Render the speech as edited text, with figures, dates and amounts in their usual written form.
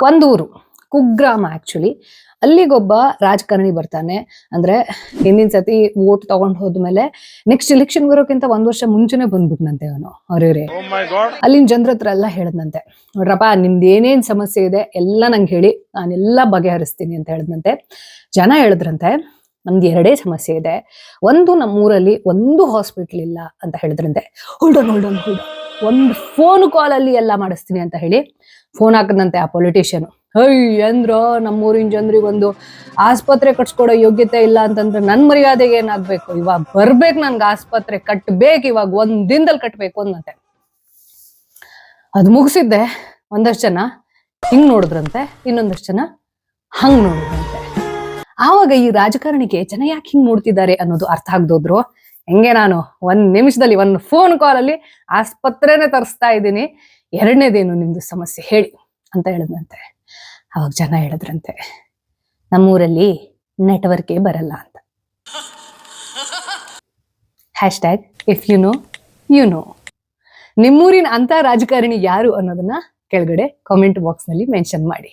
ಒಂದೂರು ಕುಗ್ರಾಮ actually. ಅಲ್ಲಿಗೊಬ್ಬ ರಾಜಕಾರಣಿ ಬರ್ತಾನೆ. ಅಂದ್ರೆ ಹಿಂದಿನ ಸತಿ ವೋಟ್ ತಗೊಂಡ್ ಹೋದ್ಮೇಲೆ ನೆಕ್ಸ್ಟ್ ಎಲೆಕ್ಷನ್ ಬರೋಕ್ಕಿಂತ 1 ವರ್ಷ ಮುಂಚೆನೆ ಬಂದ್ಬಿಟ್ನಂತೆ ಅವನು. ಅವ್ರವ್ರೆ ಅಲ್ಲಿನ ಜನರ ಹತ್ರ ಎಲ್ಲ ಹೇಳದ್ನಂತೆ, ನೋಡ್ರಪ್ಪ ನಿಮ್ದು ಏನೇನ್ ಸಮಸ್ಯೆ ಇದೆ ಎಲ್ಲ ನಂಗೆ ಹೇಳಿ, ನಾನೆಲ್ಲ ಬಗೆಹರಿಸ್ತೀನಿ ಅಂತ ಹೇಳದ್ನಂತೆ. ಜನ ಹೇಳಿದ್ರಂತೆ, ನಮ್ದು 2 ಸಮಸ್ಯೆ ಇದೆ. ಒಂದು, ನಮ್ಮೂರಲ್ಲಿ ಒಂದು ಹಾಸ್ಪಿಟ್ಲ್ ಇಲ್ಲ ಅಂತ ಹೇಳಿದ್ರಂತೆ. ಹೋಲ್ಡ್ ಆನ್, ಒಂದು ಫೋನ್ ಕಾಲ್ ಅಲ್ಲಿ ಎಲ್ಲ ಮಾಡಿಸ್ತೀನಿ ಅಂತ ಹೇಳಿ ಫೋನ್ ಹಾಕದಂತೆ ಆ ಪೊಲಿಟಿಷಿಯನ್. ಅಂದ್ರ ನಮ್ಮೂರಿನ ಜನರಿಗೆ ಒಂದು ಆಸ್ಪತ್ರೆ ಕಟ್ಸ್ಕೊಡೋ ಯೋಗ್ಯತೆ ಇಲ್ಲ ಅಂತಂದ್ರೆ ನನ್ ಮರ್ಯಾದೆಗೆ ಏನಾಗ್ಬೇಕು, ಇವಾಗ ಬರ್ಬೇಕು, ನನ್ಗೆ ಆಸ್ಪತ್ರೆ ಕಟ್ಬೇಕು, ಇವಾಗ 1 ದಿನದಲ್ಲಿ ಕಟ್ಬೇಕು ಅಂದಂತೆ. ಅದು ಮುಗಿಸಿದ್ದೆ ಒಂದಷ್ಟು ಜನ ಹಿಂಗ್ ನೋಡಿದ್ರಂತೆ, ಇನ್ನೊಂದಷ್ಟು ಜನ ಹಂಗ್ ನೋಡಿದ್ರಂತೆ. ಆವಾಗ ಈ ರಾಜಕಾರಣಿಗೆ ಜನ ಯಾಕೆ ಹಿಂಗ್ ನೋಡ್ತಿದ್ದಾರೆ ಅನ್ನೋದು ಅರ್ಥ ಆಗ್ದೋದ್ರು. ಹೆಂಗೆ ನಾನು 1 ನಿಮಿಷದಲ್ಲಿ 1 ಫೋನ್ ಕಾಲ್ ಅಲ್ಲಿ ಆಸ್ಪತ್ರೆನೇ ತರಿಸ್ತಾ ಇದ್ದೀನಿ, 2ನೇದೇನು ನಿಮ್ದು ಸಮಸ್ಯೆ ಹೇಳಿ ಅಂತ ಹೇಳಿದ್ನಂತೆ. ಅವಾಗ ಜನ ಹೇಳಿದ್ರಂತೆ, ನಮ್ಮೂರಲ್ಲಿ ನೆಟ್ವರ್ಕೇ ಬರಲ್ಲ ಅಂತ. Hashtag if you know you know. ನಿಮ್ಮೂರಿನ ಅಂತ ರಾಜಕಾರಣಿ ಯಾರು ಅನ್ನೋದನ್ನ ಕೆಳಗಡೆ ಕಾಮೆಂಟ್ ಬಾಕ್ಸ್ ನಲ್ಲಿ ಮೆನ್ಷನ್ ಮಾಡಿ.